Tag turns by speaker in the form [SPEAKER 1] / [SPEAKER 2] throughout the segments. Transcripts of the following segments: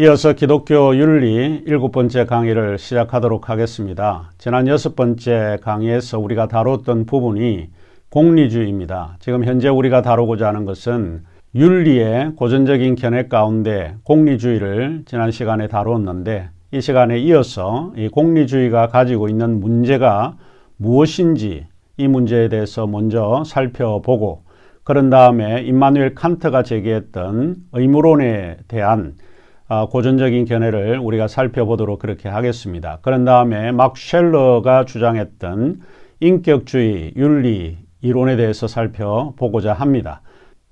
[SPEAKER 1] 이어서 기독교 윤리 7번째 강의를 시작하도록 하겠습니다. 지난 6번째 강의에서 우리가 다뤘던 부분이 공리주의입니다. 지금 현재 우리가 다루고자 하는 것은 윤리의 고전적인 견해 가운데 공리주의를 지난 시간에 다루었는데, 이 시간에 이어서 이 공리주의가 가지고 있는 문제가 무엇인지 이 문제에 대해서 먼저 살펴보고, 그런 다음에 임마누엘 칸트가 제기했던 의무론에 대한 고전적인 견해를 우리가 살펴보도록 그렇게 하겠습니다. 그런 다음에 막 쉘러가 주장했던 인격주의 윤리 이론에 대해서 살펴보고자 합니다.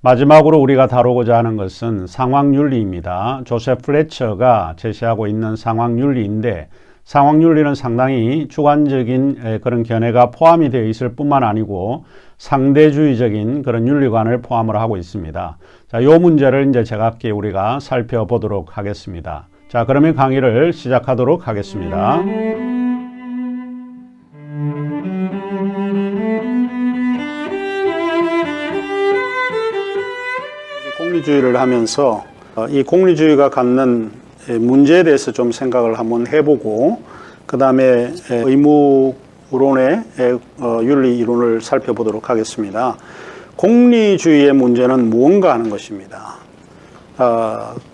[SPEAKER 1] 마지막으로 우리가 다루고자 하는 것은 상황윤리입니다. 조셉 플래처가 제시하고 있는 상황윤리인데, 상황윤리는 상당히 주관적인 그런 견해가 포함이 되어 있을 뿐만 아니고 상대주의적인 그런 윤리관을 포함을 하고 있습니다. 자, 이 문제를 이제 제각기 우리가 살펴보도록 하겠습니다. 자, 그러면 강의를 시작하도록 하겠습니다. 공리주의를 하면서 이 공리주의가 갖는 문제에 대해서 좀 생각을 한번 해보고, 그 다음에 의무론의 윤리 이론을 살펴보도록 하겠습니다. 공리주의의 문제는 무언가 하는 것입니다.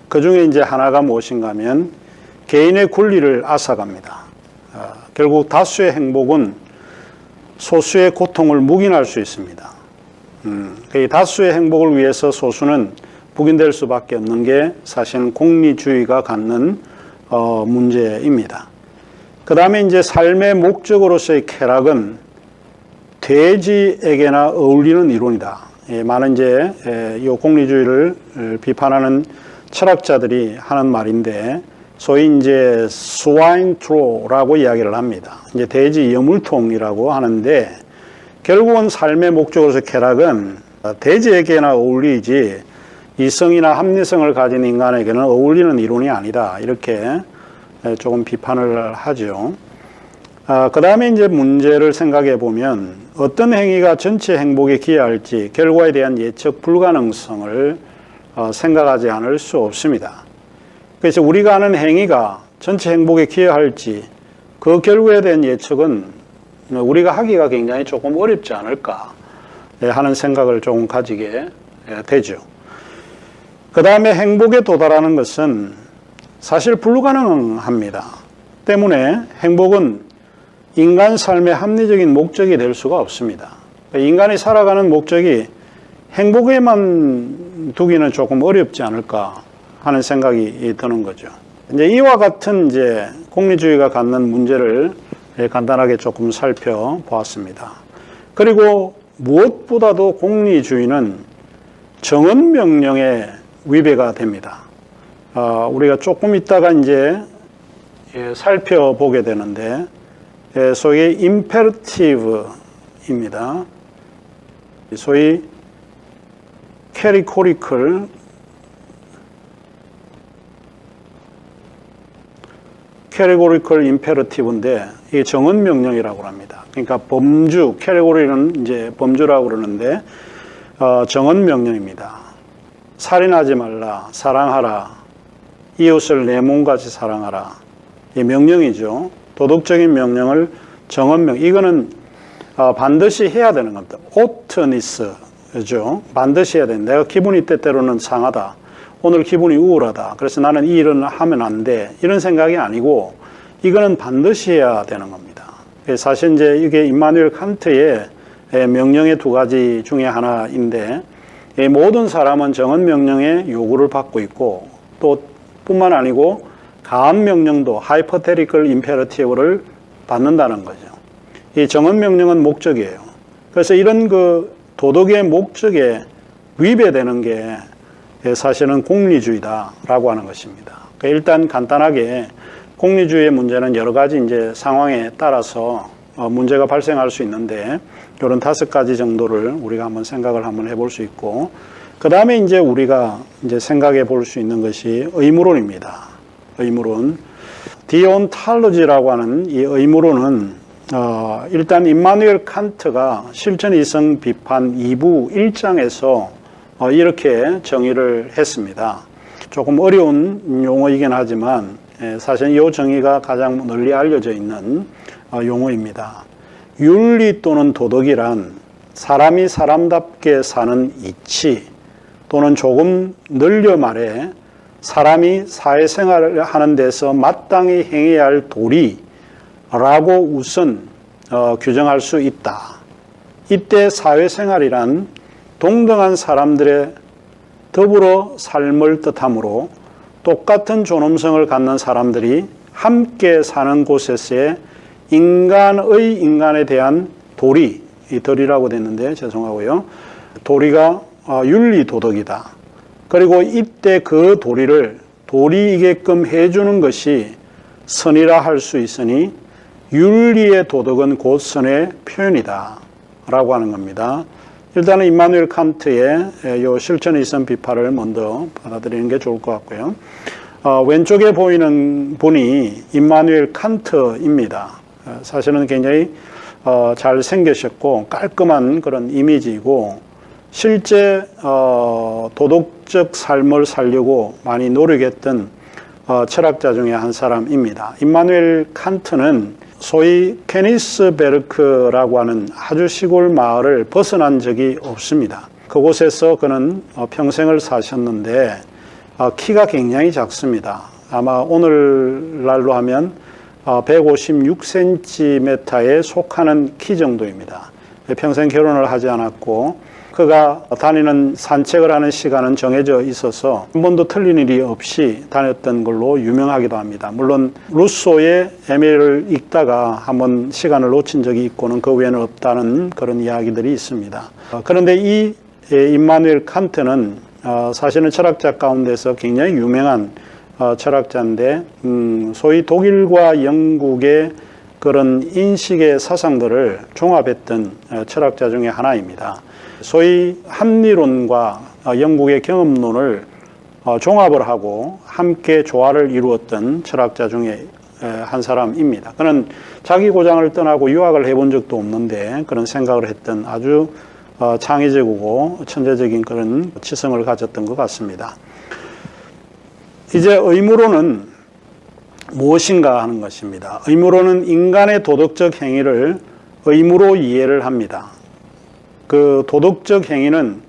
[SPEAKER 1] 그 중에 이제 하나가 무엇인가 하면 개인의 권리를 앗아갑니다. 결국 다수의 행복은 소수의 고통을 묵인할 수 있습니다. 이 다수의 행복을 위해서 소수는 묵인될 수밖에 없는 게 사실은 공리주의가 갖는 문제입니다. 그 다음에 이제 삶의 목적으로서의 쾌락은 돼지에게나 어울리는 이론이다. 많은 이제 이 공리주의를 비판하는 철학자들이 하는 말인데, 소위 이제 스와인 트로라고 이야기를 합니다. 이제 돼지 여물통이라고 하는데, 결국은 삶의 목적으로서 쾌락은 돼지에게나 어울리지 이성이나 합리성을 가진 인간에게는 어울리는 이론이 아니다. 이렇게 조금 비판을 하죠. 그 다음에 이제 문제를 생각해 보면 어떤 행위가 전체 행복에 기여할지 결과에 대한 예측 불가능성을 생각하지 않을 수 없습니다. 그래서 우리가 하는 행위가 전체 행복에 기여할지 그 결과에 대한 예측은 우리가 하기가 굉장히 조금 어렵지 않을까 하는 생각을 조금 가지게 되죠. 그 다음에 행복에 도달하는 것은 사실 불가능합니다. 때문에 행복은 인간 삶의 합리적인 목적이 될 수가 없습니다. 인간이 살아가는 목적이 행복에만 두기는 조금 어렵지 않을까 하는 생각이 드는 거죠. 이제 이와 같은 이제 공리주의가 갖는 문제를 간단하게 조금 살펴보았습니다. 그리고 무엇보다도 공리주의는 정언 명령에 위배가 됩니다. 우리가 조금 있다가 이제 살펴보게 되는데, 소위 임페러티브입니다. 소위 캐리코리컬 임페러티브인데, 이게 정언 명령이라고 합니다. 그러니까 범주, 캐리고리는 이제 범주라고 그러는데, 정언 명령입니다. 살인하지 말라, 사랑하라, 이웃을 내 몸같이 사랑하라. 이 명령이죠. 도덕적인 명령을 정언명, 이거는 반드시 해야 되는 겁니다. 오트니스죠. 반드시 해야 된다. 내가 기분이 때때로는 상하다. 오늘 기분이 우울하다. 그래서 나는 이 일은 하면 안 돼. 이런 생각이 아니고 이거는 반드시 해야 되는 겁니다. 사실 이제 이게 임마누엘 칸트의 명령의 두 가지 중에 하나인데, 모든 사람은 정언 명령의 요구를 받고 있고, 또 뿐만 아니고 가한 명령도 하이퍼테리컬 임페러티브를 받는다는 거죠. 이 정언 명령은 목적이에요. 그래서 이런 그 도덕의 목적에 위배되는 게 사실은 공리주의다라고 하는 것입니다. 일단 간단하게 공리주의의 문제는 여러 가지 이제 상황에 따라서 문제가 발생할 수 있는데, 이런 5가지 정도를 우리가 한번 생각을 한번 해볼 수 있고, 그 다음에 이제 우리가 이제 생각해 볼 수 있는 것이 의무론입니다. 의무론. 디온탈로지라고 하는 이 의무론은 일단 임마누엘 칸트가 실천 이성 비판 2부 1장에서 이렇게 정의를 했습니다. 조금 어려운 용어이긴 하지만 사실 이 정의가 가장 널리 알려져 있는 용어입니다. 윤리 또는 도덕이란 사람이 사람답게 사는 이치 또는 조금 늘려 말해 사람이 사회생활을 하는 데서 마땅히 행해야 할 도리라고 우선 규정할 수 있다. 이때 사회생활이란 동등한 사람들의 더불어 삶을 뜻하므로 똑같은 존엄성을 갖는 사람들이 함께 사는 곳에서의 인간에 대한 도리, 이 덜이라고 됐는데 죄송하고요. 도리가 윤리 도덕이다. 그리고 이때 그 도리를 도리이게끔 해주는 것이 선이라 할 수 있으니 윤리의 도덕은 곧 선의 표현이다 라고 하는 겁니다. 일단은 임마누엘 칸트의 요 실천에 있은 비판을 먼저 받아들이는 게 좋을 것 같고요. 왼쪽에 보이는 분이 임마누엘 칸트입니다. 사실은 굉장히 잘 생기셨고 깔끔한 그런 이미지이고 실제 도덕적 삶을 살려고 많이 노력했던 철학자 중에 한 사람입니다. 임마누엘 칸트는 소위 케니스베르크라고 하는 아주 시골 마을을 벗어난 적이 없습니다. 그곳에서 그는 평생을 사셨는데 키가 굉장히 작습니다. 아마 오늘날로 하면 156cm에 속하는 키 정도입니다. 평생 결혼을 하지 않았고 그가 다니는 산책을 하는 시간은 정해져 있어서 한 번도 틀린 일이 없이 다녔던 걸로 유명하기도 합니다. 물론 루소의 에밀을 읽다가 한번 시간을 놓친 적이 있고는 그 외에는 없다는 그런 이야기들이 있습니다. 그런데 이 임마누엘 칸트는 사실은 철학자 가운데서 굉장히 유명한 철학자인데 소위 독일과 영국의 그런 인식의 사상들을 종합했던 철학자 중에 하나입니다. 소위 합리론과 영국의 경험론을 종합을 하고 함께 조화를 이루었던 철학자 중에 한 사람입니다. 그는 자기 고장을 떠나고 유학을 해본 적도 없는데 그런 생각을 했던 아주 창의적이고 천재적인 그런 치성을 가졌던 것 같습니다. 이제 의무론은 무엇인가 하는 것입니다. 의무론은 인간의 도덕적 행위를 의무로 이해를 합니다. 그 도덕적 행위는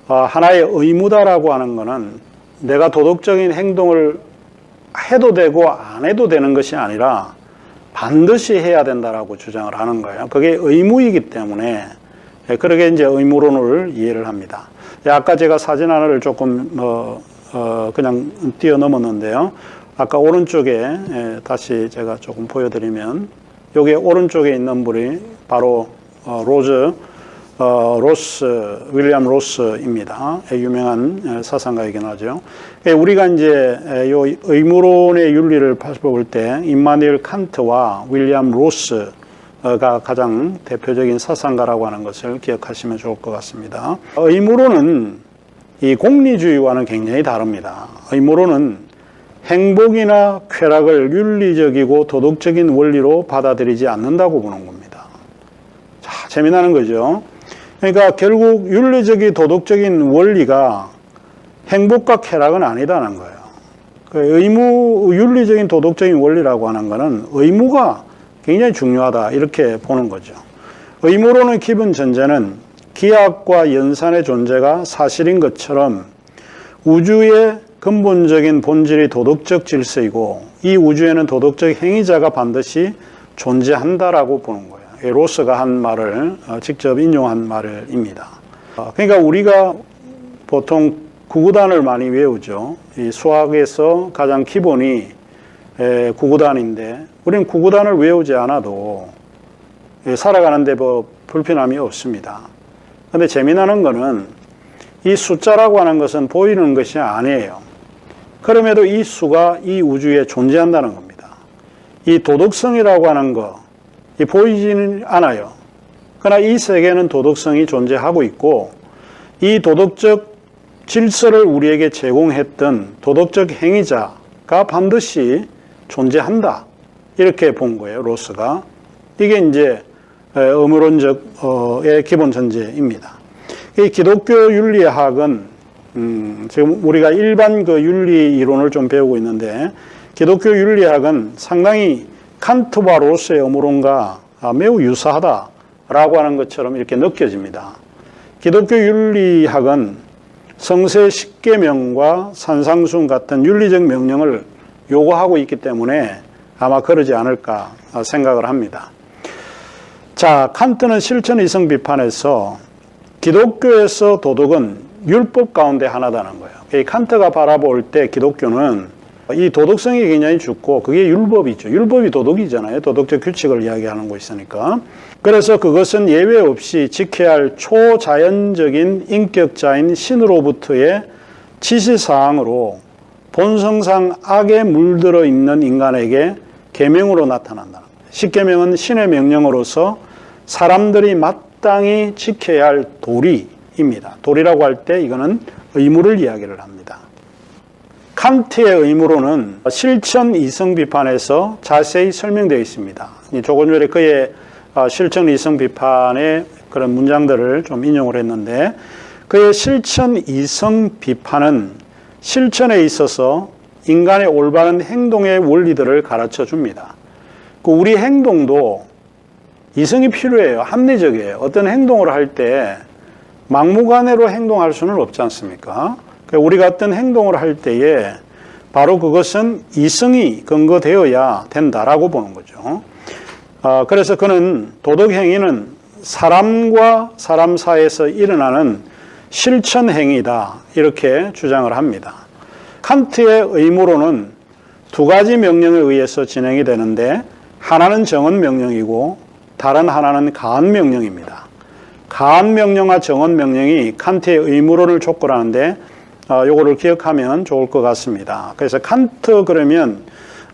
[SPEAKER 1] 하나의 의무다라고 하는 것은 내가 도덕적인 행동을 해도 되고 안 해도 되는 것이 아니라 반드시 해야 된다라고 주장을 하는 거예요. 그게 의무이기 때문에 그렇게 이제 의무론을 이해를 합니다. 아까 제가 사진 하나를 조금 그냥 뛰어넘었는데요. 아까 오른쪽에 다시 제가 조금 보여드리면 여기 오른쪽에 있는 분이 바로 윌리엄 로스입니다. 유명한 사상가이긴 하죠. 우리가 이제 요 의무론의 윤리를 볼 때 임마누엘 칸트와 윌리엄 로스가 가장 대표적인 사상가라고 하는 것을 기억하시면 좋을 것 같습니다. 의무론은 이 공리주의와는 굉장히 다릅니다. 의무론은 행복이나 쾌락을 윤리적이고 도덕적인 원리로 받아들이지 않는다고 보는 겁니다. 자, 재미나는 거죠. 그러니까 결국 윤리적인 도덕적인 원리가 행복과 쾌락은 아니다는 거예요. 윤리적인 도덕적인 원리라고 하는 것은 의무가 굉장히 중요하다 이렇게 보는 거죠. 의무론의 기본 전제는 기하학과 연산의 존재가 사실인 것처럼 우주의 근본적인 본질이 도덕적 질서이고 이 우주에는 도덕적 행위자가 반드시 존재한다라고 보는 거예요. 로스가 한 말을 직접 인용한 말입니다. 그러니까 우리가 보통 구구단을 많이 외우죠. 이 수학에서 가장 기본이 구구단인데 우리는 구구단을 외우지 않아도 살아가는데 뭐 불편함이 없습니다. 그런데 재미나는 거는 이 숫자라고 하는 것은 보이는 것이 아니에요. 그럼에도 이 수가 이 우주에 존재한다는 겁니다. 이 도덕성이라고 하는 거 이 보이지는 않아요. 그러나 이 세계는 도덕성이 존재하고 있고 이 도덕적 질서를 우리에게 제공했던 도덕적 행위자가 반드시 존재한다. 이렇게 본 거예요, 로스가. 이게 이제 의무론적의 기본 전제입니다. 이 기독교 윤리학은 지금 우리가 일반 그 윤리 이론을 좀 배우고 있는데 기독교 윤리학은 상당히 칸트와 로스의 의무론과 매우 유사하다라고 하는 것처럼 이렇게 느껴집니다. 기독교 윤리학은 성세 십계명과 산상순 같은 윤리적 명령을 요구하고 있기 때문에 아마 그러지 않을까 생각을 합니다. 자, 칸트는 실천 이성 비판에서 기독교에서 도덕은 율법 가운데 하나다는 거예요. 칸트가 바라볼 때 기독교는 이 도덕성이 굉장히 죽고 그게 율법이죠. 율법이 도덕이잖아요. 도덕적 규칙을 이야기하는 것이니까. 그래서 그것은 예외 없이 지켜야 할 초자연적인 인격자인 신으로부터의 지시사항으로 본성상 악에 물들어 있는 인간에게 계명으로 나타난다는 거예요. 십계명은 신의 명령으로서 사람들이 마땅히 지켜야 할 도리입니다. 도리라고 할 때 이거는 의무를 이야기를 합니다. 칸트의 의무로는 실천 이성 비판에서 자세히 설명되어 있습니다. 조금 전에 그의 실천 이성 비판의 그런 문장들을 좀 인용을 했는데 그의 실천 이성 비판은 실천에 있어서 인간의 올바른 행동의 원리들을 가르쳐 줍니다. 우리 행동도 이성이 필요해요. 합리적이에요. 어떤 행동을 할 때 막무가내로 행동할 수는 없지 않습니까? 우리가 어떤 행동을 할 때에 바로 그것은 이성이 근거되어야 된다라고 보는 거죠. 그래서 그는 도덕행위는 사람과 사람 사이에서 일어나는 실천행위다 이렇게 주장을 합니다. 칸트의 의무로는 두 가지 명령에 의해서 진행이 되는데 하나는 정언 명령이고 다른 하나는 가언 명령입니다. 가언 명령과 정언 명령이 칸트의 의무론을 촉구하는데 요거를 기억하면 좋을 것 같습니다. 그래서 칸트 그러면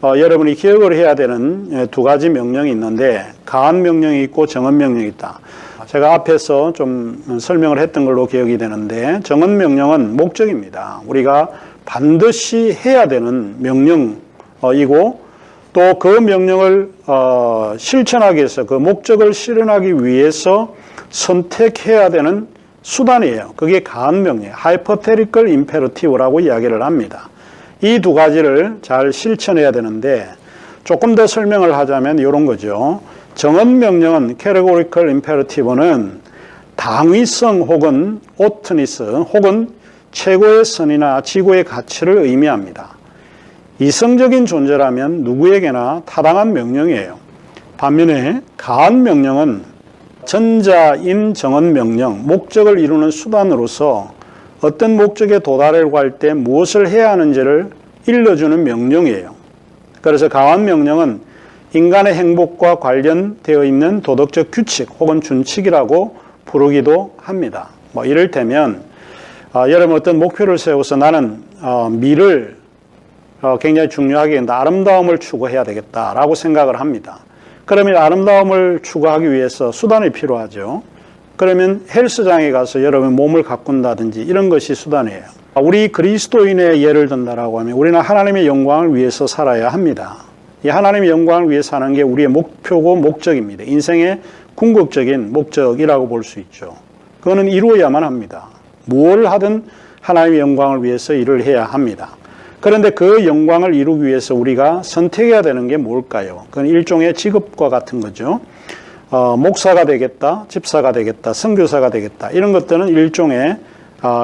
[SPEAKER 1] 여러분이 기억을 해야 되는 두 가지 명령이 있는데 가언 명령이 있고 정언 명령이 있다. 제가 앞에서 좀 설명을 했던 걸로 기억이 되는데 정언 명령은 목적입니다. 우리가 반드시 해야 되는 명령이고 또 그 명령을 실천하기 위해서 그 목적을 실현하기 위해서 선택해야 되는 수단이에요. 그게 가언 명령, hypothetical imperative라고 이야기를 합니다. 이 두 가지를 잘 실천해야 되는데 조금 더 설명을 하자면 이런 거죠. 정언 명령은 categorical imperative는 당위성 혹은 오트니스 혹은 최고의 선이나 지고의 가치를 의미합니다. 이성적인 존재라면 누구에게나 타당한 명령이에요. 반면에 가언 명령은 전자인 정언 명령, 목적을 이루는 수단으로서 어떤 목적에 도달하려고 할 때 무엇을 해야 하는지를 일러주는 명령이에요. 그래서 가언 명령은 인간의 행복과 관련되어 있는 도덕적 규칙 혹은 준칙이라고 부르기도 합니다. 이를테면 여러분 어떤 목표를 세워서 나는 미를 굉장히 중요하게 여긴다. 아름다움을 추구해야 되겠다라고 생각을 합니다. 그러면 아름다움을 추구하기 위해서 수단이 필요하죠. 그러면 헬스장에 가서 여러분 몸을 가꾼다든지 이런 것이 수단이에요. 우리 그리스도인의 예를 든다라고 하면 우리는 하나님의 영광을 위해서 살아야 합니다. 이 하나님의 영광을 위해 사는 게 우리의 목표고 목적입니다. 인생의 궁극적인 목적이라고 볼 수 있죠. 그거는 이루어야만 합니다. 뭘 하든 하나님의 영광을 위해서 일을 해야 합니다. 그런데 그 영광을 이루기 위해서 우리가 선택해야 되는 게 뭘까요? 그건 일종의 직업과 같은 거죠. 목사가 되겠다, 집사가 되겠다, 선교사가 되겠다. 이런 것들은 일종의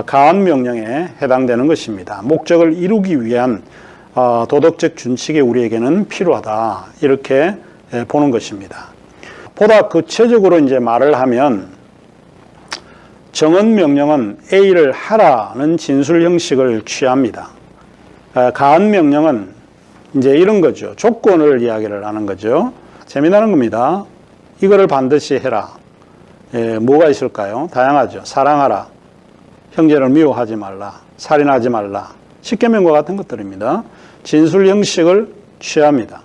[SPEAKER 1] 가언 명령에 해당되는 것입니다. 목적을 이루기 위한 도덕적 준칙이 우리에게는 필요하다. 이렇게 보는 것입니다. 보다 구체적으로 이제 말을 하면 정언 명령은 A를 하라는 진술 형식을 취합니다. 가언 명령은 이제 이런 거죠. 조건을 이야기를 하는 거죠. 재미나는 겁니다. 이거를 반드시 해라. 뭐가 있을까요? 다양하죠. 사랑하라. 형제를 미워하지 말라. 살인하지 말라. 십계명과 같은 것들입니다. 진술 형식을 취합니다.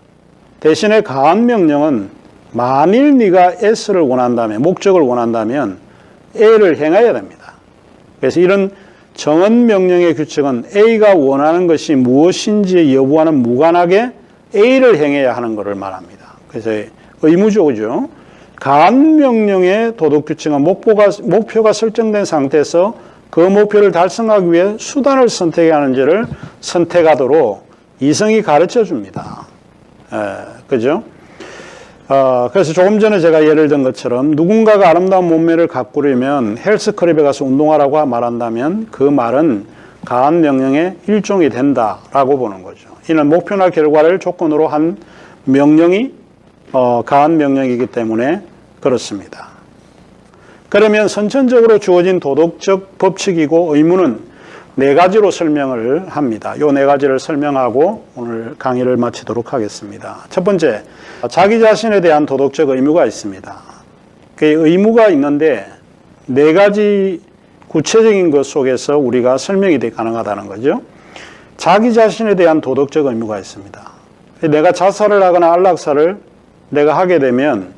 [SPEAKER 1] 대신에 가언 명령은 만일 네가 S를 원한다면, 목적을 원한다면 A를 행해야 됩니다. 그래서 이런 정언 명령의 규칙은 A가 원하는 것이 무엇인지 여부와는 무관하게 A를 행해야 하는 것을 말합니다. 그래서 의무적이죠. 가언 명령의 도덕 규칙은 목표가 설정된 상태에서 그 목표를 달성하기 위해 수단을 선택해야 하는지를 선택하도록 이성이 가르쳐 줍니다. 그죠? 그래서 조금 전에 제가 예를 든 것처럼 누군가가 아름다운 몸매를 가꾸려면 헬스클럽에 가서 운동하라고 말한다면 그 말은 가한 명령의 일종이 된다라고 보는 거죠. 이는 목표나 결과를 조건으로 한 명령이 가한 명령이기 때문에 그렇습니다. 그러면 선천적으로 주어진 도덕적 법칙이고 의무는 네 가지로 설명을 합니다. 이 네 가지를 설명하고 오늘 강의를 마치도록 하겠습니다. 첫 번째, 자기 자신에 대한 도덕적 의무가 있습니다. 그 의무가 있는데 네 가지 구체적인 것 속에서 우리가 설명이 가능하다는 거죠. 자기 자신에 대한 도덕적 의무가 있습니다. 내가 자살을 하거나 안락사를 내가 하게 되면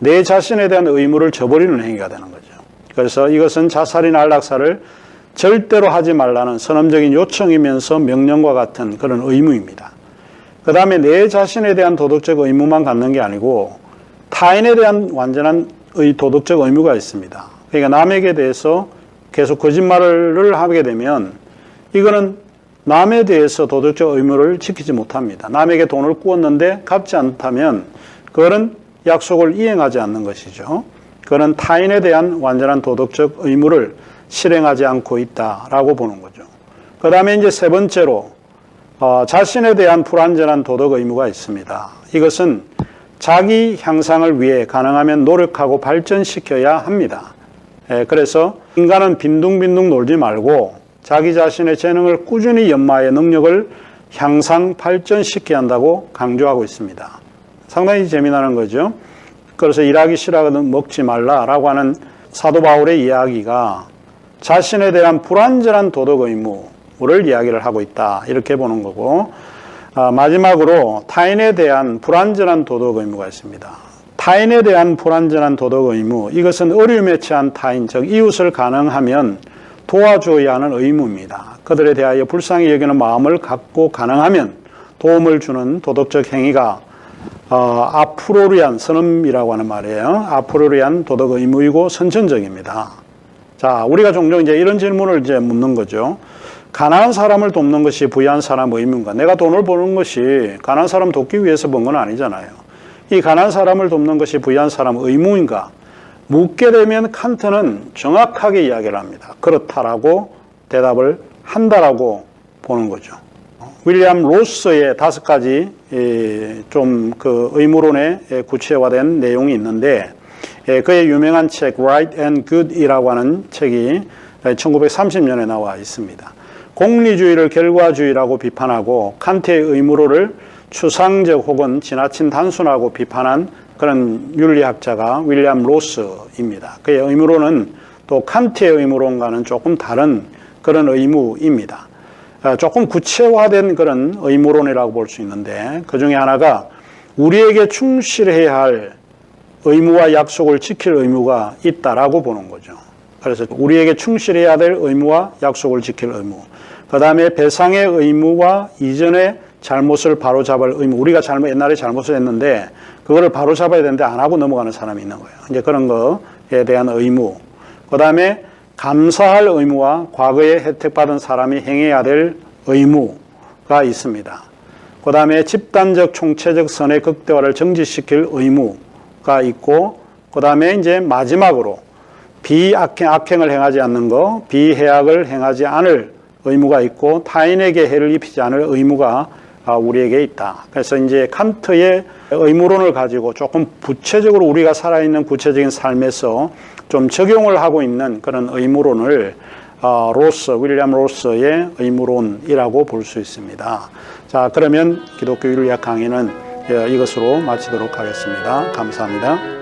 [SPEAKER 1] 내 자신에 대한 의무를 저버리는 행위가 되는 거죠. 그래서 이것은 자살이나 안락사를 절대로 하지 말라는 선언적인 요청이면서 명령과 같은 그런 의무입니다. 그 다음에 내 자신에 대한 도덕적 의무만 갖는 게 아니고 타인에 대한 완전한 도덕적 의무가 있습니다. 그러니까 남에게 대해서 계속 거짓말을 하게 되면 이거는 남에 대해서 도덕적 의무를 지키지 못합니다. 남에게 돈을 꾸었는데 갚지 않다면 그거는 약속을 이행하지 않는 것이죠. 그거는 타인에 대한 완전한 도덕적 의무를 실행하지 않고 있다라고 보는 거죠. 그 다음에 이제 세 번째로 자신에 대한 불완전한 도덕 의무가 있습니다. 이것은 자기 향상을 위해 가능하면 노력하고 발전시켜야 합니다. 그래서 인간은 빈둥빈둥 놀지 말고 자기 자신의 재능을 꾸준히 연마해 능력을 향상 발전시켜야 한다고 강조하고 있습니다. 상당히 재미나는 거죠. 그래서 일하기 싫어하거든 먹지 말라라고 하는 사도 바울의 이야기가 자신에 대한 불완전한 도덕 의무를 이야기를 하고 있다. 이렇게 보는 거고, 마지막으로 타인에 대한 불완전한 도덕 의무가 있습니다. 타인에 대한 불완전한 도덕 의무, 이것은 어려움에 처한 타인, 즉 이웃을 가능하면 도와줘야 하는 의무입니다. 그들에 대하여 불쌍히 여기는 마음을 갖고 가능하면 도움을 주는 도덕적 행위가 아프로리안 선언이라고 하는 말이에요. 아프로리안 도덕 의무이고 선천적입니다. 자, 우리가 종종 이제 이런 질문을 이제 묻는 거죠. 가난한 사람을 돕는 것이 부유한 사람의 의무인가? 내가 돈을 버는 것이 가난한 사람 돕기 위해서 번 건 아니잖아요. 이 가난한 사람을 돕는 것이 부유한 사람의 의무인가? 묻게 되면 칸트는 정확하게 이야기를 합니다. 그렇다라고 대답을 한다라고 보는 거죠. 윌리엄 로스의 5가지 좀 그 의무론에 구체화된 내용이 있는데 그의 유명한 책 Right and Good이라고 하는 책이 1930년에 나와 있습니다. 공리주의를 결과주의라고 비판하고 칸트의 의무론을 추상적 혹은 지나친 단순하고 비판한 그런 윤리학자가 윌리엄 로스입니다. 그의 의무론은 또 칸트의 의무론과는 조금 다른 그런 의무입니다. 조금 구체화된 그런 의무론이라고 볼 수 있는데 그 중에 하나가 우리에게 충실해야 할 의무와 약속을 지킬 의무가 있다라고 보는 거죠. 그래서 우리에게 충실해야 될 의무와 약속을 지킬 의무. 그 다음에 배상의 의무와 이전의 잘못을 바로잡을 의무. 우리가 옛날에 잘못을 했는데 그거를 바로잡아야 되는데 안 하고 넘어가는 사람이 있는 거예요. 이제 그런 거에 대한 의무. 그 다음에 감사할 의무와 과거에 혜택받은 사람이 행해야 될 의무가 있습니다. 그 다음에 집단적 총체적 선의 극대화를 정지시킬 의무가 있고, 그 다음에 이제 마지막으로 악행을 행하지 않는 거, 비해악을 행하지 않을 의무가 있고, 타인에게 해를 입히지 않을 의무가 우리에게 있다. 그래서 이제 칸트의 의무론을 가지고 조금 구체적으로 우리가 살아있는 구체적인 삶에서 좀 적용을 하고 있는 그런 의무론을 윌리엄 로스의 의무론이라고 볼 수 있습니다. 자, 그러면 기독교 윤리학 강의는 이것으로 마치도록 하겠습니다. 감사합니다.